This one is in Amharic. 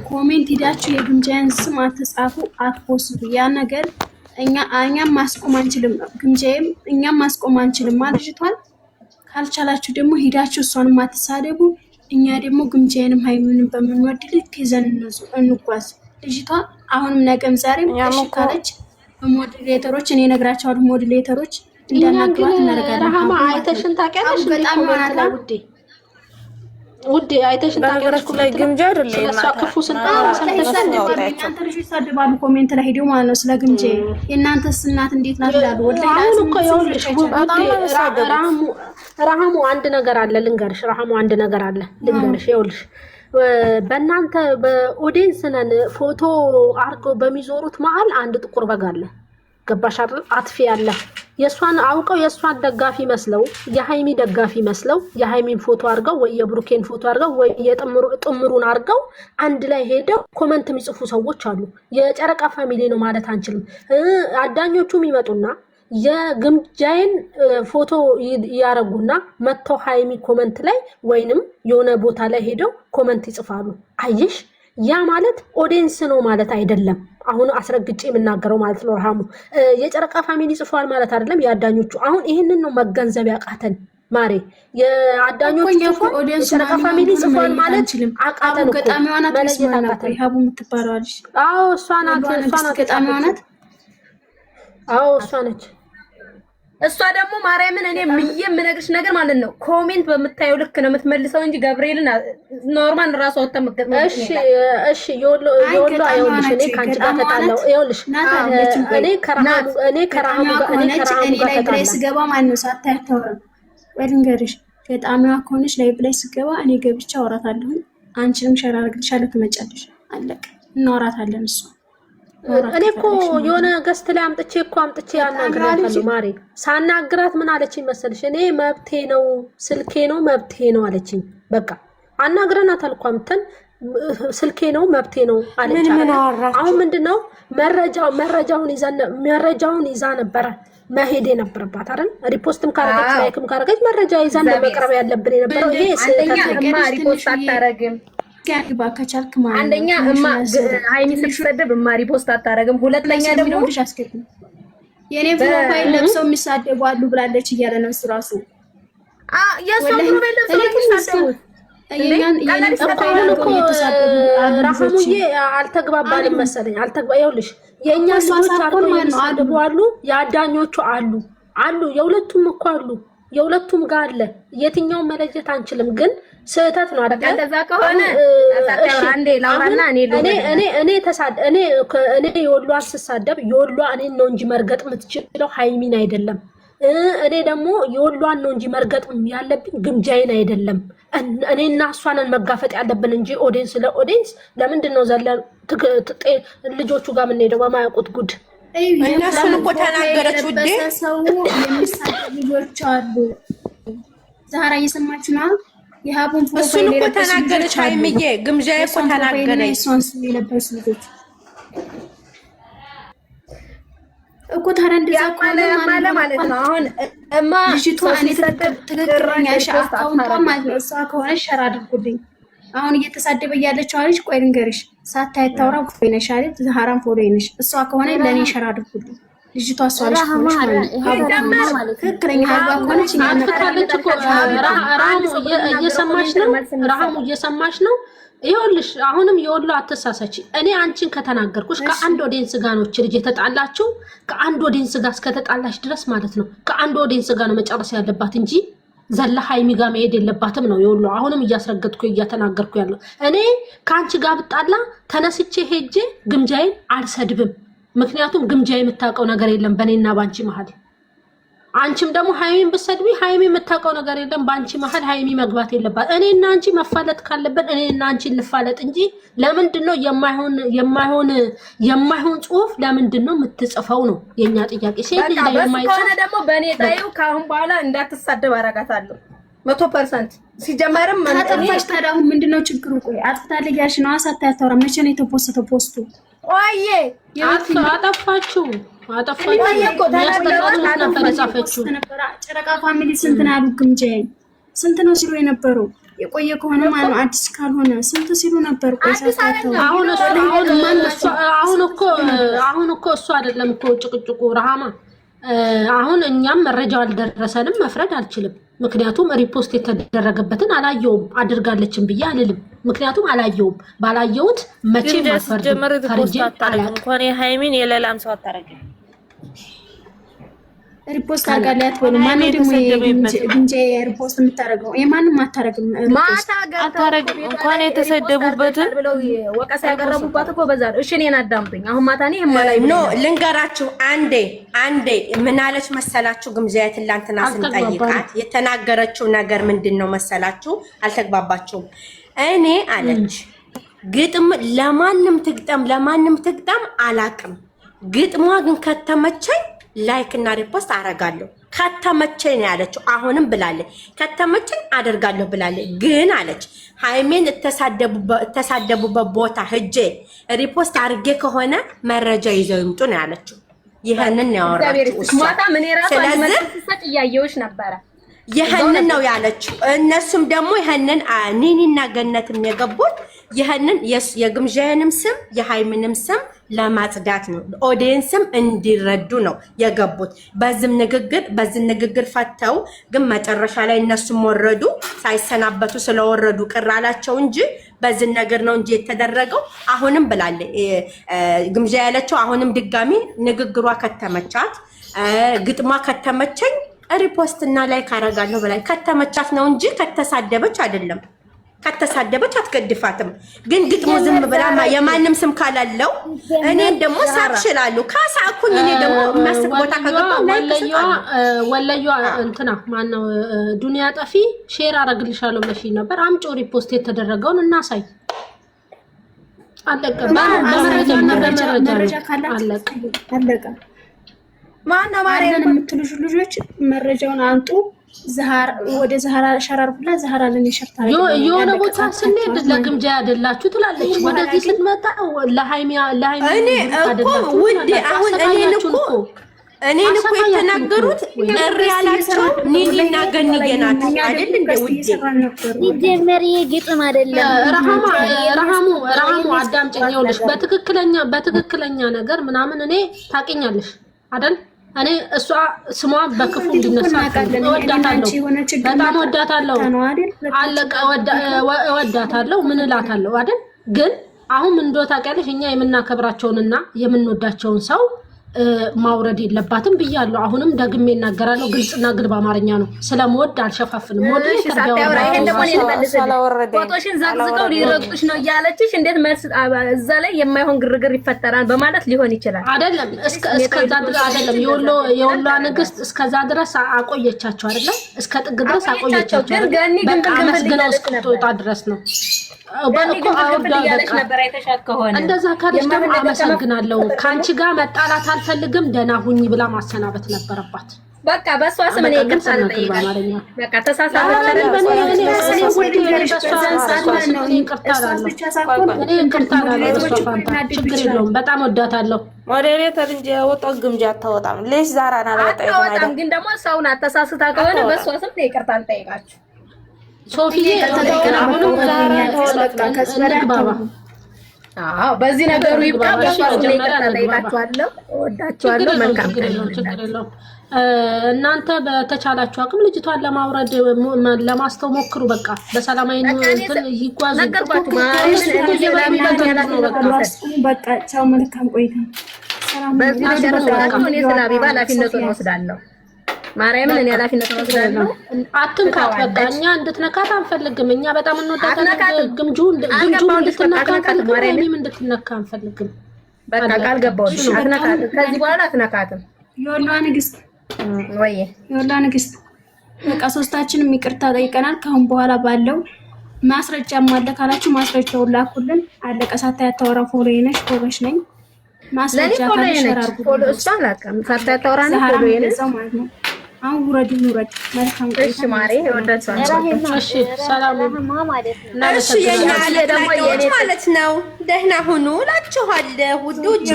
ኮሜንት ሄዳችሁ የግምጃን ስም አትጻፉ፣ አትፖስቱ። ያ ነገር እኛም ማስቆም አንችልም፣ ግምጃዬም እኛም ማስቆም አንችልም። ልጅቷን ካልቻላችሁ ደግሞ ሄዳችሁ እሷንም አትሳደቡ። እኛ ደግሞ ግምጃዬንም ሃይሚንም በምንወድ ልክ ይዘን እንጓዝ። ልጅቷ አሁንም ነገም ዛሬም እሺ ካለች በሞዴሬተሮች እኔ እነግራቸዋለሁ። ሞዴሬተሮች እንዳናግሯት እናደርጋለን። ረሃማ አይተሽን ታውቂያለሽ? በጣም ማራላ ውዴ አይተሽን ታውቂያለሽ? ላይ ግምጃ አይደለም እሷ ክፉ ስንጣራ እናንተ ልጅ ይሳደባሉ ኮሜንት ላይ ሄደው ማለት ነው። ስለ ግምጃ የእናንተስ እናት እንዴት ናት ይላሉ። ወላሂ አሁን እኮ ይኸውልሽ ረሃሙ አንድ ነገር አለ ልንገርሽ። ረሃሙ አንድ ነገር አለ ልንገርሽ። ይኸውልሽ በእናንተ በኦዲየንስ ነን ፎቶ አርገው በሚዞሩት መሀል አንድ ጥቁር በግ አለ። ገባሽ አይደል? አጥፊ ያለ የሷን አውቀው የሷን ደጋፊ መስለው የሃይሚ ደጋፊ መስለው የሃይሚን ፎቶ አርገው ወይ የብሩኬን ፎቶ አርገው ወይ የጥምሩን አርገው አንድ ላይ ሄደው ኮሜንት የሚጽፉ ሰዎች አሉ። የጨረቃ ፋሚሊ ነው ማለት አንችልም። አዳኞቹም ይመጡና የግምጃዬን ፎቶ ያረጉና መተው ሃይሚ ኮሜንት ላይ ወይንም የሆነ ቦታ ላይ ሄደው ኮሜንት ይጽፋሉ። አየሽ? ያ ማለት ኦዲየንስ ነው ማለት አይደለም። አሁን አስረግጬ የምናገረው ማለት ነው። ረሃሙ የጨረቃ ፋሚሊ ጽፏል ማለት አይደለም። የአዳኞቹ አሁን ይሄንን ነው መገንዘብ ያቃተን ማሬ። የአዳኞቹ የጨረቃ ፋሚሊ ጽፏል ማለት አቃተን እኮ ገጣሚዋ ናት ማለት ነው። ሀቡ የምትባለው ልጅ አዎ እሷ ናት ገጣሚዋ ናት። አዎ እሷ ነች። እሷ ደግሞ ማርያምን እኔ የምነግርሽ ነገር ማለት ነው ኮሜንት በምታየው ልክ ነው የምትመልሰው እንጂ ገብርኤልን ኖርማል ራሱ አውጥተህ እሺ ዮሎ አይውልሽ። እኔ ካንቺ ጋር ተጣላው ይውልሽ። እኔ ከራሙ ጋር ላይ ስገባ ማለት ነው ሳታያተውም ወይ ልንገርሽ፣ ገጣሚዋ ከሆነች ላይ ብላይ ስገባ እኔ ገብቻ አወራታለሁ። አንቺንም ሸር አድርግልሻለሁ፣ ትመጫለሽ። አለቀ፣ እናወራታለን። እሷ እኔ እኮ የሆነ ገስት ላይ አምጥቼ ያናግራታለሁ። ማሬ ሳናግራት ምን አለችኝ መሰልሽ? እኔ መብቴ ነው ስልኬ ነው መብቴ ነው አለችኝ። በቃ አናግረናታል እኮ አምጥተን ስልኬ ነው መብቴ ነው አለች። አሁን ምንድነው መረጃውን ይዛ ነበረ መሄድ የነበረባት አይደል? ሪፖስትም ካረገች ላይክም ካረገች መረጃ ይዛን መቅረብ ያለብን የነበረው ይሄ ሪፖስት አታረግም። ያግባ ከቻልክ ማለት አንደኛ ሃይሚ ስትሰደብ ሪፖስት አታረግም። ሁለተኛ ደግሞ ልጅ አስከፊ የኔ ፕሮፋይል ለብሰው የሚሳደቡ አሉ ብላለች እያለ ነው እሱ ራሱ የሱ ፕሮፋይል ለብሰው የሚሳደቡ ረሃሙዬ አልተግባባንም መሰለኝ። ይኸውልሽ የእኛ ልጆች አሉ፣ የአዳኞቹ አሉ የሁለቱም እኮ አሉ፣ የሁለቱም ጋር አለ። የትኛውን መለየት አንችልም፣ ግን ስህተት ነው አይደል? እንደዛ ከሆነ አንዴ ላውራና እኔ የወሏን ስሳደብ የወሏ እኔን ነው እንጂ መርገጥ የምትችለው ሃይሚን አይደለም። እኔ ደግሞ የወሏን ነው እንጂ መርገጥ ያለብኝ ግምጃዬን አይደለም። እኔና እሷንን መጋፈጥ ያለብን እንጂ ኦዲየንስ ለኦዲየንስ ለምንድን ነው ዘለ ልጆቹ ጋር የምንሄደው በማያውቁት ጉድ? እነሱን እኮ ተናገረች ውዴ። ሰው የሚሳደቡ ልጆች አሉ። ዛሬ እየሰማችሁ ነው። የሀቡን እሱን እኮ ተናገረች ሃይሚዬ። ግምጃዬ እኮ ተናገረች። እሷን ስም የለበሱ ልጆች እኮ ታዲያ እንደዛ ማለት ነው። አሁን ልጅቷ እኔ ትክክለኛ አካውንቷ ማለት ነው። እሷ ከሆነ ሸር አድርጉልኝ። አሁን እየተሳደበ ያለችው አለች። ቆይ ልንገርሽ፣ ሳታይ ታውራ ኮይነሽ አይደል? ዛሃራን ፎሎ ይነሽ። እሷ ከሆነ ለኔ ሸር አድርጉልኝ። ልጅቷ እሷ ልጅ ከሆነች ማለት ትክክለኛ ሀባ ከሆነች አጥፍታለች እኮ። ረሃሙ እየሰማሽ ነው? ይኸውልሽ አሁንም የወሎ አተሳሳች። እኔ አንቺን ከተናገርኩሽ ከአንድ ኦዲየንስ ጋር ነው ልጅ የተጣላችሁ። ከአንድ ኦዲየንስ ጋር እስከተጣላሽ ድረስ ማለት ነው ከአንድ ኦዲየንስ ጋር ነው መጨረስ ያለባት እንጂ ዘላ ሃይሚ ጋር መሄድ የለባትም ነው የወሎ። አሁንም እያስረገጥኩ እያተናገርኩ ያለው እኔ ከአንቺ ጋር ብጣላ ተነስቼ ሄጄ ግምጃዬን አልሰድብም። ምክንያቱም ግምጃ የምታውቀው ነገር የለም በእኔና ባንቺ መሀል። አንቺም ደግሞ ሃይሚን ብትሰድቢ ሃይሚ የምታውቀው ነገር የለም ባንቺ መሀል። ሃይሚ መግባት የለባት። እኔና አንቺ መፋለጥ ካለበት እኔና አንቺ እንፋለጥ እንጂ ለምንድነው የማይሆን ጽሁፍ ለምንድነው የምትጽፈው ነው የኛ ጥያቄ። ሴት ልጅ ላይ የማይሆን ደግሞ በእኔ ጣዩ ካሁን በኋላ እንዳትሳደብ አረጋታለሁ 100%። ሲጀመርም አጥፋሽ። ታዲያ አሁን ምንድነው ችግሩ? ቆይ አጥፍታለች ያልሽ ነው አሳታያተውራ። መቼ ነው የተፖስተው ፖስቱ? ቆየ አጠፋችሁ ጨረቃ ፋሚሊ ስንት ነው ያሉት? ግምጃዬ ስንት ነው ሲሉ የነበረው የቆየ ከሆነ ማለት ነው አዲስ ካልሆነ ስንት ሲሉ ነበር ቆይሳታው አሁን እኮ እሱ አይደለም እኮ ጭቅጭቁ ረሃማ አሁን እኛም መረጃው አልደረሰንም መፍረድ አልችልም ምክንያቱም ሪፖስት የተደረገበትን አላየውም አድርጋለችም ብዬ አልልም ምክንያቱም አላየውም ባላየውት መቼ ማፈርድ ፈርጄ አላውቅም እንኳን የሃይሚን የሌላም ሰው አታረግም ሪፖስት አጋላት ወይ ማን ደግሞ እንጂ ሪፖስት የምታረገው የማንም አታረግም ማታ አታረግ እንኳን የተሰደቡበትን ብለው ወቀሳ ያቀረቡባት እኮ በዛር እሺ እኔን አዳምጡኝ አሁን ማታ ነው የማላይ ኖ ልንገራችሁ አንዴ ምን አለች መሰላችሁ ግምጃዬ ትላንትና ስንጠይቃት የተናገረችው ነገር ምንድነው መሰላችሁ አልተግባባችሁም እኔ አለች ግጥም ለማንም ትግጠም አላቅም ግጥሟ ግን ከተመቸኝ ላይክ እና ሪፖስት አረጋለሁ ከተመቸኝ ነው ያለችው አሁንም ብላለች ከተመቸኝ አደርጋለሁ ብላለች ግን አለች ሃይሜን ተሳደቡበት ቦታ ሄጄ ሪፖስት አርጌ ከሆነ መረጃ ይዘው ይምጡ ነው ያለችው ይሄንን ነው ያወራችው ማታ ምን የራሱ አልመሰሰጥ ያየውሽ ነበረ ይሄንን ነው ያለችው እነሱም ደግሞ ይሄንን ኒኒና ገነትም የገቡት ይሄንን የግምጃዬንም ስም የሃይሚንም ስም ለማጽዳት ነው ኦዲየንስም እንዲረዱ ነው የገቡት በዚህ ንግግር ፈተው ግን መጨረሻ ላይ እነሱም ወረዱ ሳይሰናበቱ ስለወረዱ ቅራላቸው እንጂ በዚህ ነገር ነው እንጂ የተደረገው አሁንም ብላለ ግምጃ ያለችው አሁንም ድጋሚ ንግግሯ ከተመቻት ግጥሟ ከተመቸኝ ሪፖስት እና ላይክ አረጋለሁ ብላ ከተመቻት ነው እንጂ ከተሳደበች አይደለም ከተሳደበች አትገድፋትም ግን ግጥሙ ዝም ብላ የማንም ስም ካላለው እኔ ደግሞ ሳክሽላሉ ካሳኩኝ እኔ ደግሞ መስክ ቦታ ከገባው ወለዩ እንትና ማን ነው ዱንያ ጠፊ ሼር አረግልሻለሁ ብለሽ ነበር አምጪ ሪፖስት የተደረገውን እናሳይ አለቀ በመረጃ አለቀ ማና ማርያም የምትሉሽ ልጆች መረጃውን አንጡ ዛሃር ወደ ዛሃራ ሸራርኩላ ዛሃራ ለኔ ሸርታ የሆነ ቦታ ስንሄድ ለግምጃ ያደላችሁ ትላለች ወደዚህ ስትመጣ ለሃይሚያ እኔ እኮ ውዴ አሁን እኔን እኮ የተናገሩት እሪ ያላቸው ኒኒና ገኒዬ ናቸው አይደል እንደ ውዴ ይጀመር ይግጥም አይደለም ረሃሙ አዳምጪኝ ይኸውልሽ በትክክለኛ ነገር ምናምን እኔ ታውቂኛለሽ አይደል እኔ እሷ ስሟ በክፉ እንዲነሳ በጣም ወዳታለሁ አለቀ ወዳታለሁ ምን እላታለሁ አይደል ግን አሁን ምን እንደው ታውቂያለሽ እኛ የምናከብራቸውንና የምንወዳቸውን ሰው ማውረድ የለባትም ብያለሁ አሁንም ደግሜ እናገራለሁ ግልጽና ግልጽ በአማርኛ ነው ስለምወድ አልሸፋፍንም ወደ ፎቶሽን ዘግዝቀው ሊረግጡሽ ነው ያለችሽ እንዴት መልስ እዛ ላይ የማይሆን ግርግር ይፈጠራል በማለት ሊሆን ይችላል አይደለም እስከዛ ድረስ አይደለም የወሏ ንግስት እስከዛ ድረስ አቆየቻቸው አይደለም እስከ ጥግ ድረስ አቆየቻቸው ግን ገኒ ግን መስግነው እስክትወጣ ድረስ ነው በእኮ አውርዳለች ነበር አይተሻት ከሆነ እንደዛ ካለች ደግሞ አመሰግናለሁ ካንቺ ጋር መጣላት አልፈልግም ደና ሁኚ ብላ ማሰናበት ነበረባት በቃ በሷ ስም እኔ ይቅርታ ልጠይቃለሁ በቃ ተሳሳተች በጣም ወዳታለሁ ሞዴሬተር እንጂ ወጣው ግምጃ አታወጣም ለሽ ዛራና አላወጣም ግን ደግሞ ሰውና ተሳስታ ከሆነ በሷ ስም ይቅርታ ልጠይቃችሁ ሶፊዬ አሁንም ዛራ ተወለቀ ከስበራባ በዚህ ነገሩ ይብቃ በሷ ስም ይቅርታ ልጠይቃችኋለሁ ወዳችኋለሁ መልካም እናንተ በተቻላችሁ አቅም ልጅቷን ለማውረድ ለማስተው ሞክሩ በቃ በሰላማዊ እንትን ይጓዙ በቃ ቻው መልካም ቆይታ በዚህ ነገር ተራራው እኔ ስለ አቢባ ኃላፊነቱን ወስዳለሁ ማርያምን እኔ ኃላፊነቱን ወስዳለሁ አትንካት በቃ እኛ እንድትነካት አንፈልግም እኛ በጣም እንወዳታለን ግምጁ እንድትነካ አንፈልግም እንድትነካ አንፈልግም በቃ ቃል ገባሁልሽ አትነካት ከዚህ በኋላ አትነካትም የወሏ ንግስት ወይ የወሏ ንግስት በቃ ሶስታችንም ይቅርታ ጠይቀናል ካሁን በኋላ ባለው ማስረጃም አለ ካላችሁ ማስረጃውን ላኩልን አለቀ ሳታያታወራ ፎሎ ነሽ ፎሎሽ ነኝ ማስረጃ ካለሽራርጉ ፎሎ እሷን ላቀም ሳታያታወራ ነው ፎሎ ነሽ ማለት ነው አሁን ውረድ መልካም ቆይታ እሺ ማሬ ወዳችኋለሁ እሺ ሰላም እሺ የኛ አለ ደግሞ ማለት ነው ደህና ሁኑ እላችኋለሁ ውዶች